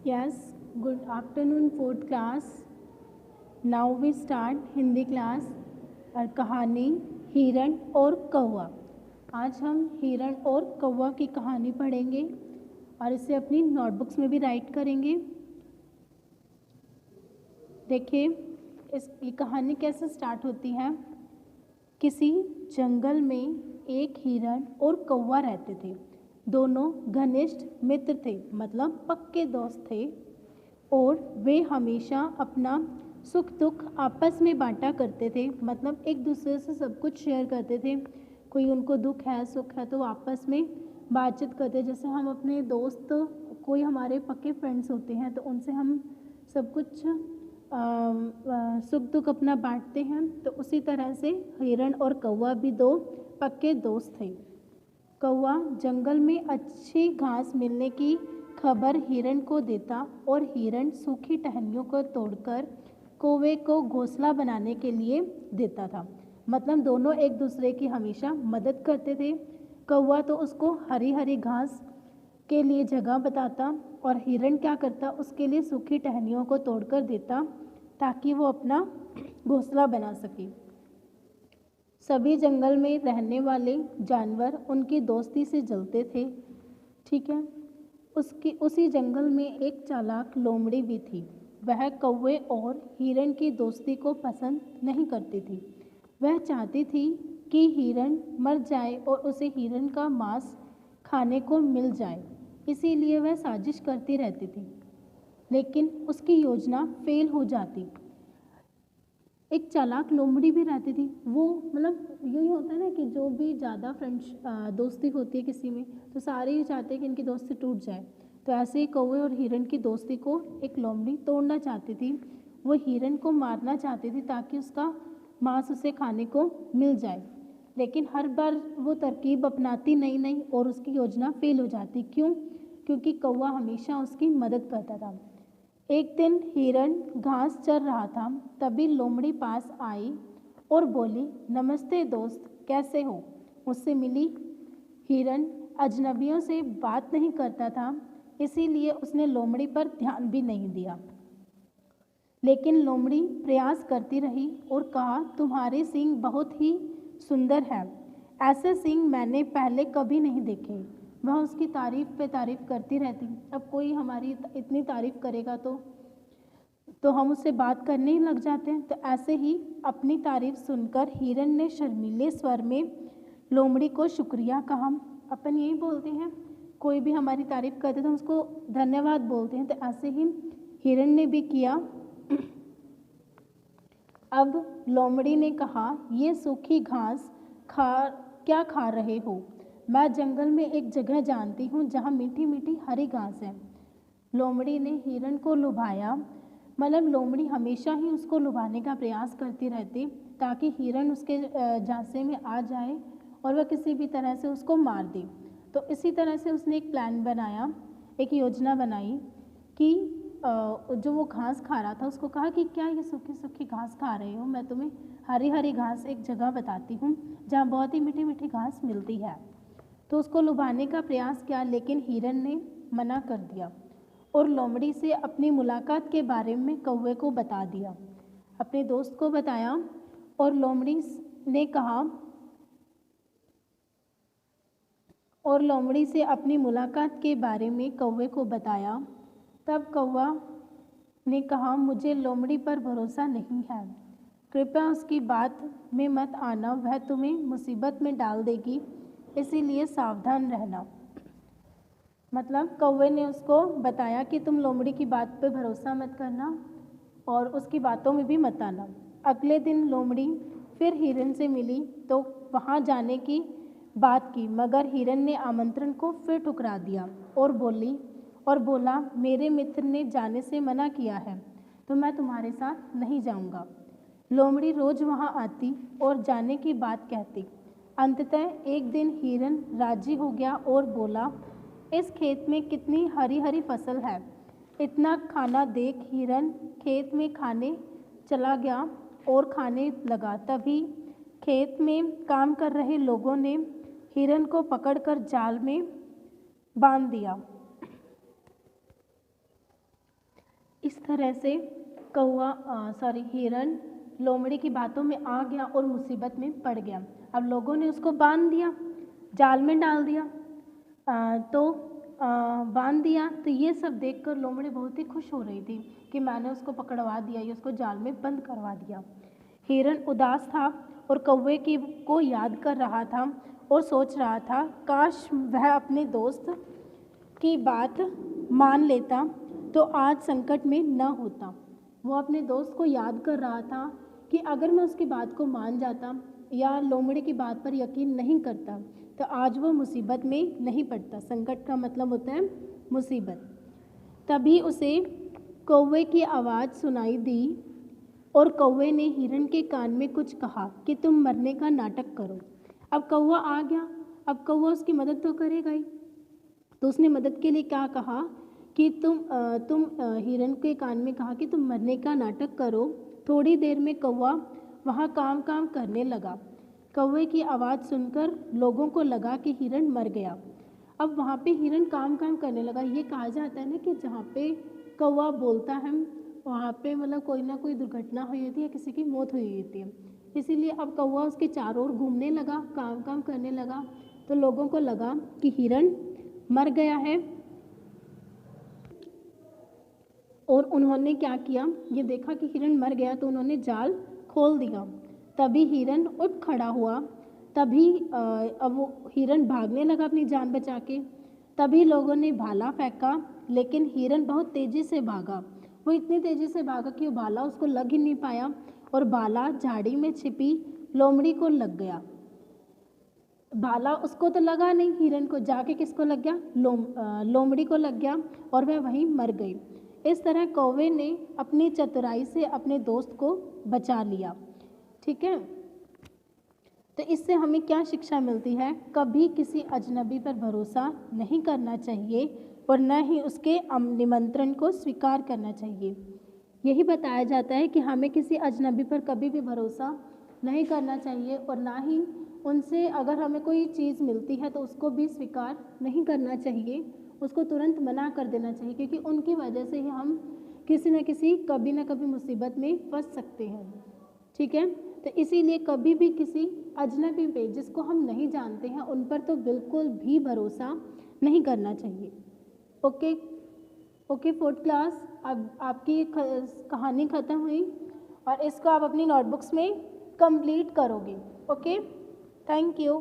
Yes, good afternoon, fourth class. Now we start Hindi class और कहानी हिरण और कौवा। आज हम हिरण और कौवा की कहानी पढ़ेंगे और इसे अपनी नोटबुक्स में भी राइट करेंगे। देखिए ये कहानी कैसे स्टार्ट होती है। किसी जंगल में एक हिरण और कौवा रहते थे। दोनों घनिष्ठ मित्र थे, मतलब पक्के दोस्त थे और वे हमेशा अपना सुख दुख आपस में बांटा करते थे, मतलब एक दूसरे से सब कुछ शेयर करते थे। कोई उनको दुख है सुख है तो आपस में बातचीत करते। जैसे हम अपने दोस्त, कोई हमारे पक्के फ्रेंड्स होते हैं तो उनसे हम सब कुछ सुख दुख अपना बांटते हैं, तो उसी तरह से हिरण और कौवा भी दो पक्के दोस्त थे। कौवा जंगल में अच्छी घास मिलने की खबर हिरण को देता और हिरण सूखी टहनियों को तोड़कर कौवे को घोंसला बनाने के लिए देता था। मतलब दोनों एक दूसरे की हमेशा मदद करते थे। कौवा तो उसको हरी हरी घास के लिए जगह बताता और हिरण क्या करता, उसके लिए सूखी टहनियों को तोड़कर देता ताकि वो अपना घोंसला बना सके। सभी जंगल में रहने वाले जानवर उनकी दोस्ती से जलते थे। ठीक है, उसी जंगल में एक चालाक लोमड़ी भी थी। वह कौवे और हिरण की दोस्ती को पसंद नहीं करती थी। वह चाहती थी कि हिरण मर जाए और उसे हिरण का मांस खाने को मिल जाए, इसीलिए वह साजिश करती रहती थी, लेकिन उसकी योजना फेल हो जाती। एक चालाक लोमड़ी भी रहती थी। वो मतलब यही होता है ना कि जो भी ज़्यादा दोस्ती होती है किसी में, तो सारे ही चाहते हैं कि इनकी दोस्ती टूट जाए। तो ऐसे ही कौवे और हिरण की दोस्ती को एक लोमड़ी तोड़ना चाहती थी। वो हिरण को मारना चाहती थी ताकि उसका मांस उसे खाने को मिल जाए, लेकिन हर बार वो तरकीब अपनाती नहीं और उसकी योजना फेल हो जाती। क्यों? क्योंकि कौवा हमेशा उसकी मदद करता था। एक दिन हिरण घास चर रहा था, तभी लोमड़ी पास आई और बोली, नमस्ते दोस्त, कैसे हो? मुझसे मिली। हिरण अजनबियों से बात नहीं करता था, इसीलिए उसने लोमड़ी पर ध्यान भी नहीं दिया। लेकिन लोमड़ी प्रयास करती रही और कहा, तुम्हारे सींग बहुत ही सुंदर है। ऐसे सींग मैंने पहले कभी नहीं देखे। वह उसकी तारीफ पे तारीफ करती रहती। अब कोई हमारी इतनी तारीफ करेगा तो हम उससे बात करने ही लग जाते हैं। तो ऐसे ही अपनी तारीफ सुनकर हिरण ने शर्मीले स्वर में लोमड़ी को शुक्रिया कहा। अपन यही बोलते हैं, कोई भी हमारी तारीफ करते तो हम उसको धन्यवाद बोलते हैं। तो ऐसे ही हिरण ने भी किया। अब लोमड़ी ने कहा, ये सूखी घास क्या खा रहे हो? मैं जंगल में एक जगह जानती हूँ जहाँ मीठी मीठी हरी घास है। लोमड़ी ने हिरण को लुभाया, मतलब लोमड़ी हमेशा ही उसको लुभाने का प्रयास करती रहती ताकि हिरण उसके झांसे में आ जाए और वह किसी भी तरह से उसको मार दे। तो इसी तरह से उसने एक प्लान बनाया, एक योजना बनाई कि जो वो घास खा रहा था उसको कहा कि क्या ये सूखी सूखी घास खा रहे हो? मैं तुम्हें हरी हरी घास एक जगह बताती हूँ जहाँ बहुत ही मीठी मीठी घास मिलती है। तो उसको लुभाने का प्रयास किया, लेकिन हिरण ने मना कर दिया और लोमड़ी से अपनी मुलाकात के बारे में कौवे को बता दिया। अपने दोस्त को बताया और लोमड़ी से अपनी मुलाकात के बारे में कौवे को बताया। तब कौवा ने कहा, मुझे लोमड़ी पर भरोसा नहीं है, कृपया उसकी बात में मत आना, वह तुम्हें मुसीबत में डाल देगी, इसीलिए सावधान रहना। मतलब कौवे ने उसको बताया कि तुम लोमड़ी की बात पे भरोसा मत करना और उसकी बातों में भी मत आना। अगले दिन लोमड़ी फिर हिरण से मिली तो वहाँ जाने की बात की, मगर हिरण ने आमंत्रण को फिर ठुकरा दिया और बोला, मेरे मित्र ने जाने से मना किया है तो मैं तुम्हारे साथ नहीं जाऊँगा। लोमड़ी रोज वहाँ आती और जाने की बात कहती। अंततः एक दिन हिरण राजी हो गया और बोला, इस खेत में कितनी हरी हरी फसल है, इतना खाना देख। हिरण खेत में खाने चला गया और खाने लगा। तभी खेत में काम कर रहे लोगों ने हिरण को पकड़कर जाल में बांध दिया। इस तरह से हिरण लोमड़ी की बातों में आ गया और मुसीबत में पड़ गया। अब लोगों ने उसको बांध दिया, जाल में डाल दिया। बांध दिया तो ये सब देखकर लोमड़ी बहुत ही खुश हो रही थी कि मैंने उसको पकड़वा दिया, ये उसको जाल में बंद करवा दिया। हिरण उदास था और कौवे को याद कर रहा था और सोच रहा था काश वह अपने दोस्त की बात मान लेता तो आज संकट में न होता। वो अपने दोस्त को याद कर रहा था कि अगर मैं उसकी बात को मान जाता या लोमड़ी की बात पर यकीन नहीं करता तो आज वो मुसीबत में नहीं पड़ता। संकट का मतलब होता है मुसीबत। तभी उसे कौवे की आवाज़ सुनाई दी और कौवे ने हिरण के कान में कुछ कहा कि तुम मरने का नाटक करो। अब कौवा आ गया, अब कौवा उसकी मदद तो करेगा ही। तो उसने मदद के लिए क्या कहा कि तुम हिरण के कान में कहा कि तुम मरने का नाटक करो। थोड़ी देर में कौवा वहाँ काम करने लगा। कौवे की आवाज़ सुनकर लोगों को लगा कि हिरण मर गया। अब वहाँ पे हिरण काम करने लगा। ये कहा जाता है ना कि जहाँ पे कौवा बोलता है वहाँ पे मतलब कोई ना कोई दुर्घटना हुई होती है, किसी की मौत हुई होती है। इसीलिए अब कौवा उसके चारों ओर घूमने लगा, काम करने लगा। तो लोगों को लगा कि हिरण मर गया है और उन्होंने क्या किया, ये देखा कि हिरण मर गया तो उन्होंने जाल खोल दिया। तभी हिरण उठ खड़ा हुआ। तभी अब वो हिरण भागने लगा अपनी जान बचा के। तभी लोगों ने भाला फेंका, लेकिन हिरण बहुत तेज़ी से भागा। वो इतनी तेज़ी से भागा कि वो भाला उसको लग ही नहीं पाया और भाला झाड़ी में छिपी लोमड़ी को लग गया। भाला उसको तो लगा नहीं, हिरण को जाके किसको लग गया, लोमड़ी को लग गया और वह वहीं मर गई। इस तरह कौवे ने अपनी चतुराई से अपने दोस्त को बचा लिया। ठीक है, तो इससे हमें क्या शिक्षा मिलती है? कभी किसी अजनबी पर भरोसा नहीं करना चाहिए और न ही उसके निमंत्रण को स्वीकार करना चाहिए। यही बताया जाता है कि हमें किसी अजनबी पर कभी भी भरोसा नहीं करना चाहिए और ना ही उनसे अगर हमें कोई चीज़ मिलती है तो उसको भी स्वीकार नहीं करना चाहिए, उसको तुरंत मना कर देना चाहिए, क्योंकि उनकी वजह से ही हम किसी न किसी कभी ना कभी मुसीबत में फंस सकते हैं। ठीक है, तो इसीलिए कभी भी किसी अजनबी पे जिसको हम नहीं जानते हैं उन पर तो बिल्कुल भी भरोसा नहीं करना चाहिए। ओके फोर्थ क्लास, अब आपकी कहानी ख़त्म हुई और इसको आप अपनी नोटबुक्स में कंप्लीट करोगे। Okay, thank you.